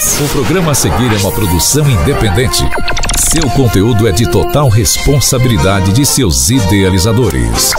O programa a seguir é uma produção independente. Seu conteúdo é de total responsabilidade de seus idealizadores.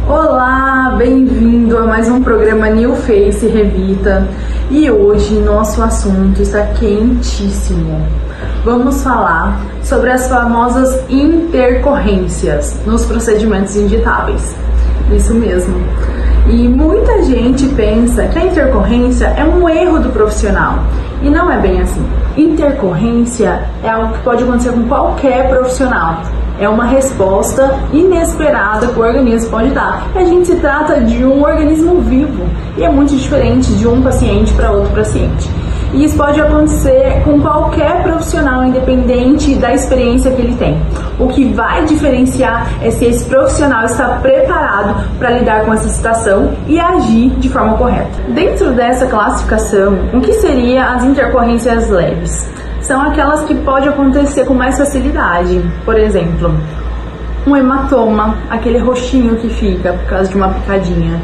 Olá, bem-vindo a mais um programa New Face Revita. E hoje nosso assunto está quentíssimo. Vamos falar sobre as famosas intercorrências nos procedimentos injetáveis. Isso mesmo. E muita gente pensa que a intercorrência é um erro do profissional. E não é bem assim. Intercorrência é algo que pode acontecer com qualquer profissional. É uma resposta inesperada que o organismo pode dar. E a gente se trata de um organismo vivo. E é muito diferente de um paciente para outro paciente. E isso pode acontecer com qualquer profissional, independente da experiência que ele tem. O que vai diferenciar é se esse profissional está preparado para lidar com essa situação e agir de forma correta. Dentro dessa classificação, o que seriam as intercorrências leves? São aquelas que podem acontecer com mais facilidade. Por exemplo, um hematoma, aquele roxinho que fica por causa de uma picadinha.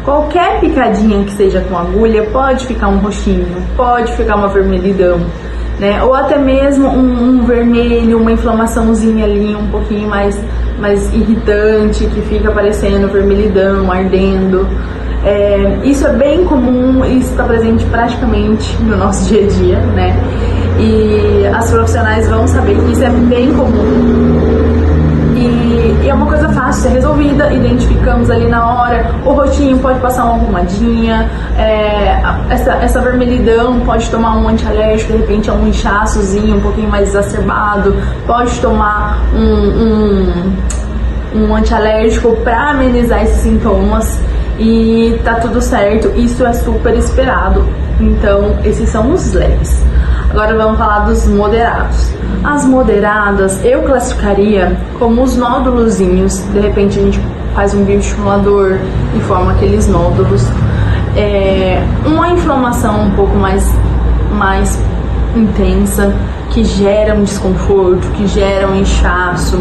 Qualquer picadinha que seja com agulha pode ficar um roxinho, pode ficar uma vermelhidão, né? Ou até mesmo um vermelho, uma inflamaçãozinha ali um pouquinho mais irritante, que fica aparecendo vermelhidão, ardendo. Isso é bem comum e está presente praticamente no nosso dia a dia, né? E as profissionais vão saber que isso é bem comum. E é uma coisa fácil de ser resolvida, identificamos ali na hora, o roxinho pode passar uma pomadinha, essa vermelhidão pode tomar um antialérgico, de repente é um inchaçozinho um pouquinho mais exacerbado, pode tomar um antialérgico para amenizar esses sintomas e tá tudo certo, isso é super esperado. Então esses são os leves. Agora vamos falar dos moderados. As moderadas eu classificaria como os nódulozinhos. De repente a gente faz um bioestimulador e forma aqueles nódulos. Uma inflamação um pouco mais intensa, que gera um desconforto, que gera um inchaço.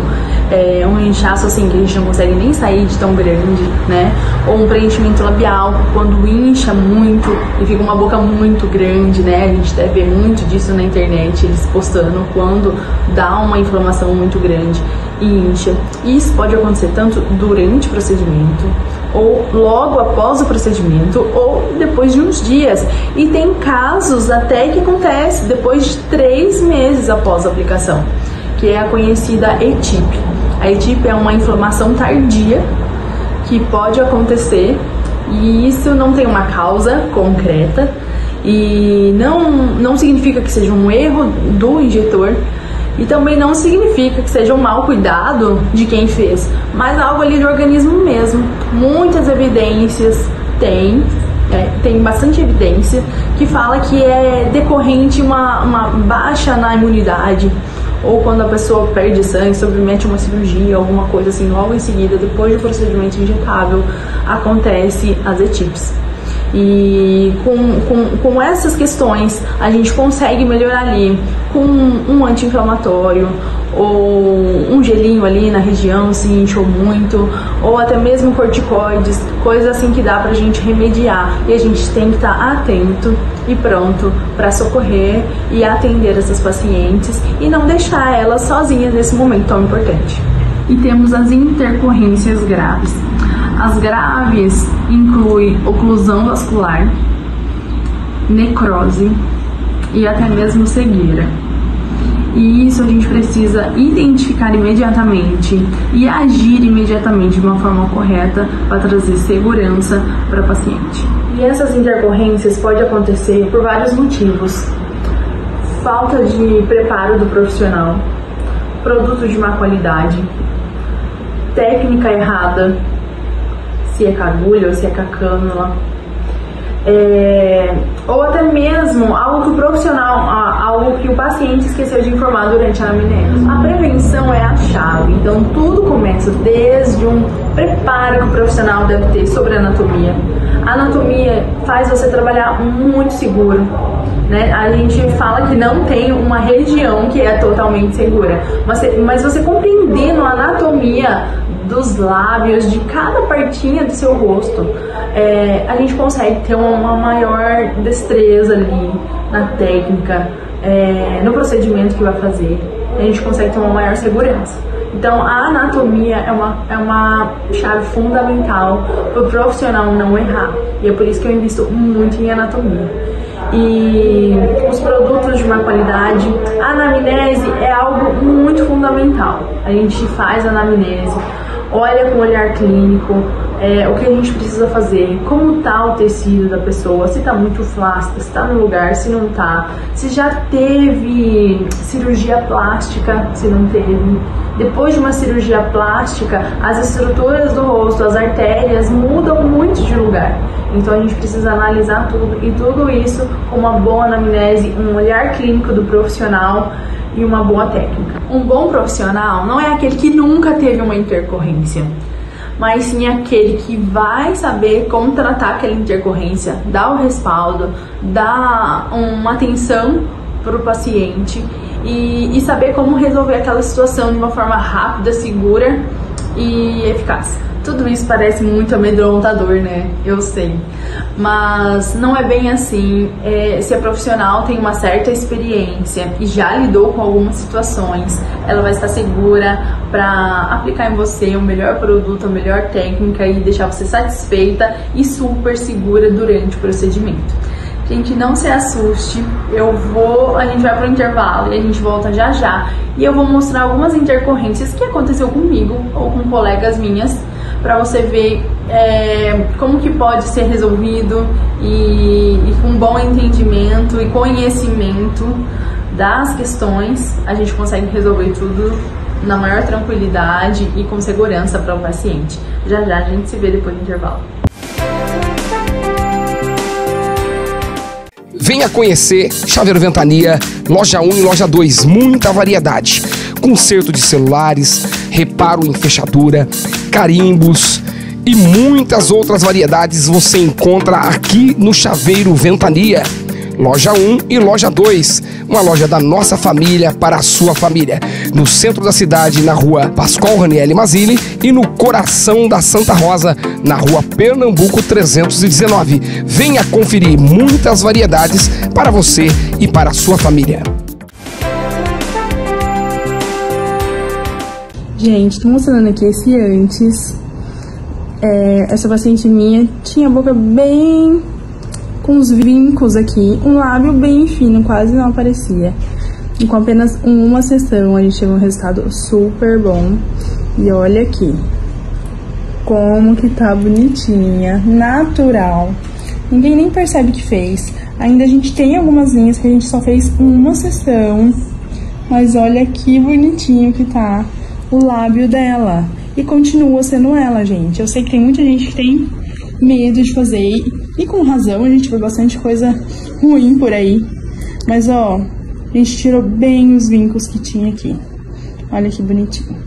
Um inchaço assim que a gente não consegue nem sair de tão grande, né? Ou um preenchimento labial, quando incha muito e fica uma boca muito grande, né? A gente deve ver muito disso na internet, eles postando quando dá uma inflamação muito grande e incha. Isso pode acontecer tanto durante o procedimento, ou logo após o procedimento, ou depois de uns dias. E tem casos até que acontece depois de 3 meses após a aplicação, que é a conhecida ETIP. A ETIP é uma inflamação tardia que pode acontecer e isso não tem uma causa concreta e não significa que seja um erro do injetor e também não significa que seja um mau cuidado de quem fez, mas algo ali do organismo mesmo. Muitas evidências tem bastante evidência que fala que é decorrente uma baixa na imunidade, ou quando a pessoa perde sangue, submete a uma cirurgia, alguma coisa assim, logo em seguida, depois do procedimento injetável, acontece as ETIPs. E com essas questões, a gente consegue melhorar ali com um anti-inflamatório, ou um gelinho ali na região se inchou muito, ou até mesmo corticoides, coisa assim que dá pra gente remediar. E a gente tem que estar atento e pronto para socorrer e atender essas pacientes e não deixar elas sozinhas nesse momento tão importante. E temos as intercorrências graves. As graves incluem oclusão vascular, necrose e até mesmo cegueira. E isso a gente precisa identificar imediatamente e agir imediatamente de uma forma correta para trazer segurança para o paciente. E essas intercorrências podem acontecer por vários motivos. Falta de preparo do profissional, produto de má qualidade, técnica errada, se é com agulha ou se é com a cânula, ou até mesmo algo que o profissional, algo que o paciente esqueceu de informar durante a anamnese. A prevenção é a chave, então tudo começa desde um preparo que o profissional deve ter sobre a anatomia. A anatomia faz você trabalhar muito seguro, né? A gente fala que não tem uma região que é totalmente segura, mas você compreendendo a anatomia anatomia dos lábios, de cada partinha do seu rosto, a gente consegue ter uma maior destreza ali na técnica, no procedimento que vai fazer. A gente consegue ter uma maior segurança. Então, a anatomia é uma chave fundamental para o profissional não errar. E é por isso que eu invisto muito em anatomia. E os produtos de má qualidade, a anamnese é algo muito fundamental. A gente faz a anamnese, olha com o olhar clínico, o que a gente precisa fazer, como está o tecido da pessoa, se está muito flácido, se está no lugar, se não está, se já teve cirurgia plástica, se não teve. Depois de uma cirurgia plástica, as estruturas do rosto, as artérias mudam muito de lugar. Então a gente precisa analisar tudo, e tudo isso com uma boa anamnese, um olhar clínico do profissional e uma boa técnica. Um bom profissional não é aquele que nunca teve uma intercorrência, mas sim aquele que vai saber como tratar aquela intercorrência, dar o respaldo, dar uma atenção para o paciente e saber como resolver aquela situação de uma forma rápida, segura e eficaz. Tudo isso parece muito amedrontador, né? Eu sei. Mas não é bem assim. Se a profissional tem uma certa experiência e já lidou com algumas situações, ela vai estar segura para aplicar em você o melhor produto, a melhor técnica e deixar você satisfeita e super segura durante o procedimento. Gente, não se assuste, a gente vai pro intervalo e a gente volta já já. E eu vou mostrar algumas intercorrências que aconteceu comigo ou com colegas minhas, para você ver como que pode ser resolvido e com bom entendimento e conhecimento das questões, a gente consegue resolver tudo na maior tranquilidade e com segurança para o paciente. Já já a gente se vê depois do intervalo. Venha conhecer Chaveiro Ventania, loja 1 e loja 2, muita variedade. Conserto de celulares, reparo em fechadura, carimbos e muitas outras variedades você encontra aqui no Chaveiro Ventania. Loja 1 e loja 2, uma loja da nossa família para a sua família. No centro da cidade, na rua Pascoal Ranieri Mazzilli, e no coração da Santa Rosa, na rua Pernambuco 319. Venha conferir muitas variedades para você e para a sua família. Gente, tô mostrando aqui esse antes. Essa paciente minha tinha a boca bem com os vincos aqui, um lábio bem fino, quase não aparecia. E com apenas uma sessão a gente teve um resultado super bom. E olha aqui como que tá bonitinha, natural. Ninguém nem percebe que fez. Ainda a gente tem algumas linhas que a gente só fez uma sessão, mas olha que bonitinho que tá o lábio dela. E continua sendo ela, gente. Eu sei que tem muita gente que tem medo de fazer, e com razão, a gente vê bastante coisa ruim por aí. Mas ó, a gente tirou bem os vincos que tinha aqui. Olha que bonitinho.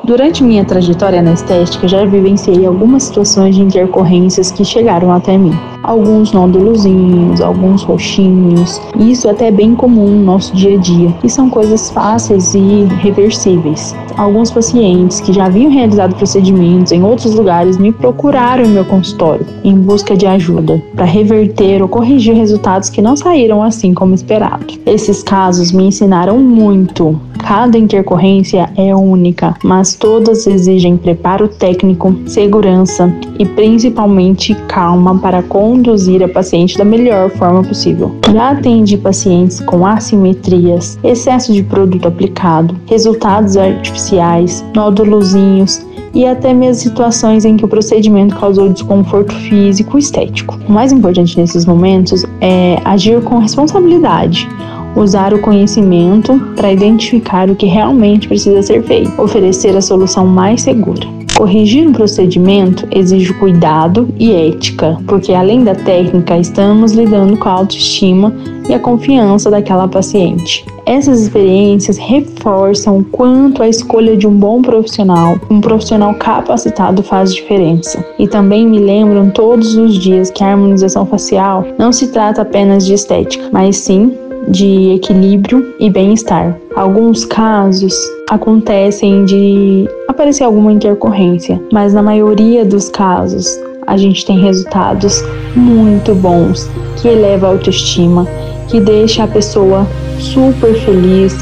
Durante minha trajetória na estética, já vivenciei algumas situações de intercorrências que chegaram até mim. Alguns nódulozinhos, alguns roxinhos, e isso até é bem comum no nosso dia a dia, e são coisas fáceis e reversíveis. Alguns pacientes que já haviam realizado procedimentos em outros lugares me procuraram em meu consultório em busca de ajuda para reverter ou corrigir resultados que não saíram assim como esperado. Esses casos me ensinaram muito. Cada intercorrência é única, mas todas exigem preparo técnico, segurança e principalmente calma para conduzir a paciente da melhor forma possível. Já atendi pacientes com assimetrias, excesso de produto aplicado, resultados artificiais, nódulozinhos e até mesmo situações em que o procedimento causou desconforto físico e estético. O mais importante nesses momentos é agir com responsabilidade, usar o conhecimento para identificar o que realmente precisa ser feito, oferecer a solução mais segura. Corrigir um procedimento exige cuidado e ética, porque além da técnica, estamos lidando com a autoestima e a confiança daquela paciente. Essas experiências reforçam o quanto a escolha de um bom profissional, um profissional capacitado faz diferença. E também me lembram todos os dias que a harmonização facial não se trata apenas de estética, mas sim de equilíbrio e bem-estar. Alguns casos, acontecem de aparecer alguma intercorrência, mas na maioria dos casos a gente tem resultados muito bons, que eleva a autoestima, que deixa a pessoa super feliz,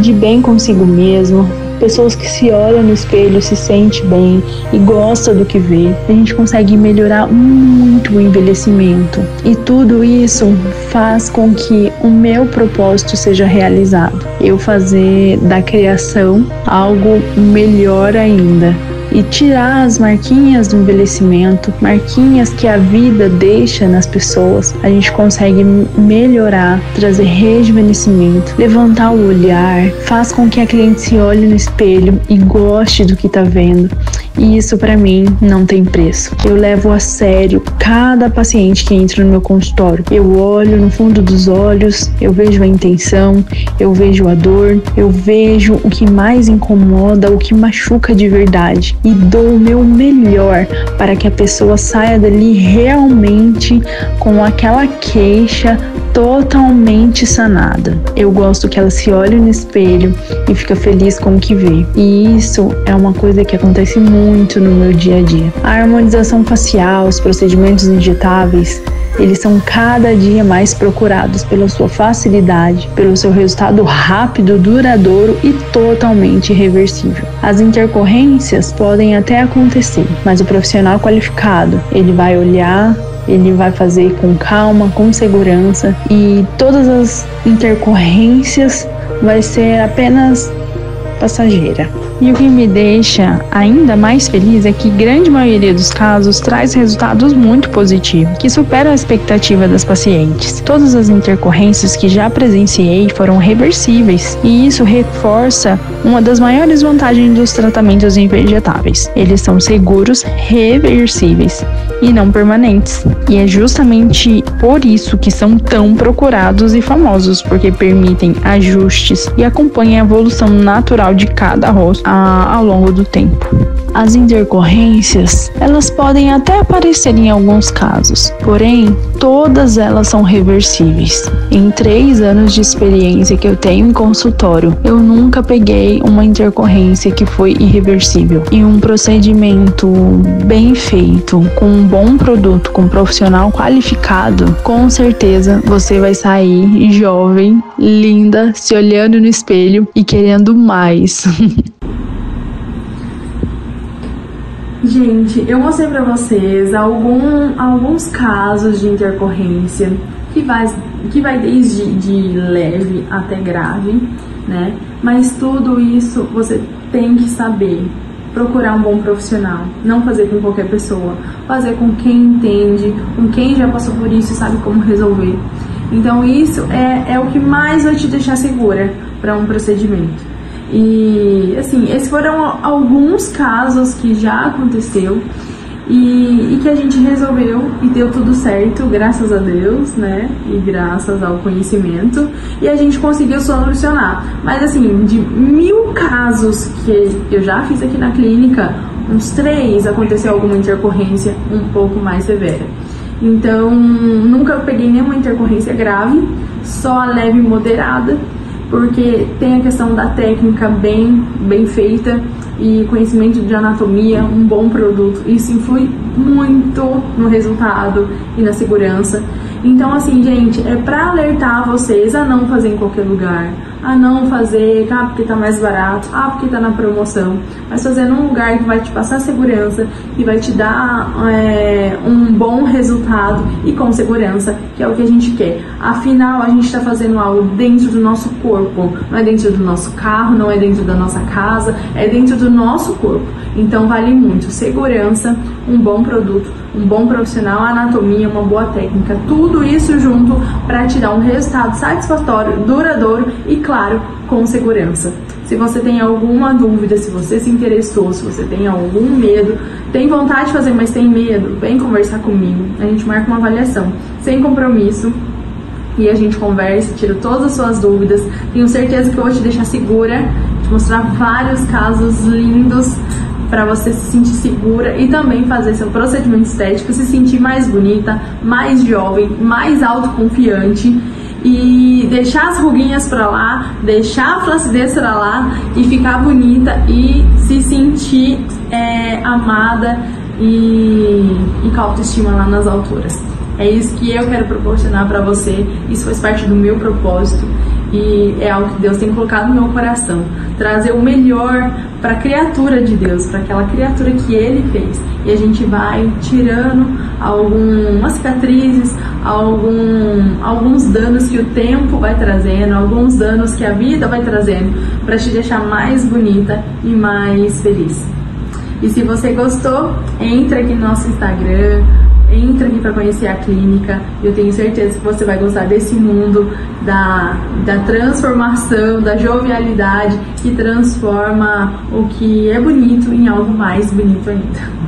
de bem consigo mesmo. Pessoas que se olham no espelho, se sente bem e gosta do que vê. A gente consegue melhorar muito o envelhecimento. E tudo isso faz com que o meu propósito seja realizado. Eu fazer da criação algo melhor ainda. E tirar as marquinhas do envelhecimento, marquinhas que a vida deixa nas pessoas, a gente consegue melhorar, trazer rejuvenescimento, levantar o olhar, faz com que a cliente se olhe no espelho e goste do que tá vendo. E isso para mim não tem preço. Eu levo a sério cada paciente que entra no meu consultório. Eu olho no fundo dos olhos, eu vejo a intenção, eu vejo a dor, eu vejo o que mais incomoda, o que machuca de verdade. E dou o meu melhor para que a pessoa saia dali realmente com aquela queixa totalmente sanada. Eu gosto que ela se olhe no espelho e fica feliz com o que vê. E isso é uma coisa que acontece muito no meu dia a dia. A harmonização facial, os procedimentos injetáveis, eles são cada dia mais procurados pela sua facilidade, pelo seu resultado rápido, duradouro e totalmente reversível. As intercorrências podem até acontecer, mas o profissional qualificado, ele vai olhar, ele vai fazer com calma, com segurança, e todas as intercorrências vai ser apenas passageira. E o que me deixa ainda mais feliz é que a grande maioria dos casos traz resultados muito positivos, que superam a expectativa das pacientes. Todas as intercorrências que já presenciei foram reversíveis, e isso reforça uma das maiores vantagens dos tratamentos injetáveis. Eles são seguros, reversíveis e não permanentes. E é justamente por isso que são tão procurados e famosos, porque permitem ajustes e acompanham a evolução natural de cada rosto ao longo do tempo. As intercorrências, elas podem até aparecer em alguns casos, porém, todas elas são reversíveis. Em 3 anos de experiência que eu tenho em consultório, eu nunca peguei uma intercorrência que foi irreversível. E um procedimento bem feito, com um bom produto, com um profissional qualificado, com certeza você vai sair jovem, linda, se olhando no espelho e querendo mais. Gente, eu mostrei pra vocês alguns casos de intercorrência que vai desde de leve até grave, né? Mas tudo isso você tem que saber procurar um bom profissional, não fazer com qualquer pessoa, fazer com quem entende, com quem já passou por isso e sabe como resolver. Então isso é o que mais vai te deixar segura para um procedimento. E assim, esses foram alguns casos que já aconteceu e que a gente resolveu e deu tudo certo, graças a Deus, né? E graças ao conhecimento, e a gente conseguiu solucionar. Mas assim, de 1000 casos que eu já fiz aqui na clínica, uns 3 aconteceu alguma intercorrência um pouco mais severa. Então, nunca peguei nenhuma intercorrência grave, só a leve e moderada, porque tem a questão da técnica bem feita e conhecimento de anatomia, um bom produto. Isso influi muito no resultado e na segurança. Então, assim, gente, é pra alertar vocês a não fazer em qualquer lugar, a não fazer, porque tá mais barato, porque tá na promoção, mas fazer num lugar que vai te passar segurança, que vai te dar um bom resultado e com segurança, que é o que a gente quer. Afinal, a gente tá fazendo algo dentro do nosso corpo, não é dentro do nosso carro, não é dentro da nossa casa, é dentro do nosso corpo. Então vale muito segurança, um bom produto, um bom profissional, anatomia, uma boa técnica, tudo isso junto para te dar um resultado satisfatório, duradouro e, claro, com segurança. Se você tem alguma dúvida, se você se interessou, se você tem algum medo, tem vontade de fazer, mas tem medo, vem conversar comigo. A gente marca uma avaliação sem compromisso e a gente conversa, tira todas as suas dúvidas. Tenho certeza que eu vou te deixar segura, te mostrar vários casos lindos para você se sentir segura e também fazer seu procedimento estético, se sentir mais bonita, mais jovem, mais autoconfiante e deixar as ruguinhas pra lá, deixar a flacidez pra lá e ficar bonita e se sentir amada e com autoestima lá nas alturas. É isso que eu quero proporcionar pra você. Isso faz parte do meu propósito e é algo que Deus tem colocado no meu coração. Trazer o melhor para a criatura de Deus, para aquela criatura que Ele fez. E a gente vai tirando algumas cicatrizes, alguns danos que o tempo vai trazendo, alguns danos que a vida vai trazendo, para te deixar mais bonita e mais feliz. E se você gostou, entra aqui no nosso Instagram, entra aqui para conhecer a clínica. Eu tenho certeza que você vai gostar desse mundo da transformação, da jovialidade que transforma o que é bonito em algo mais bonito ainda.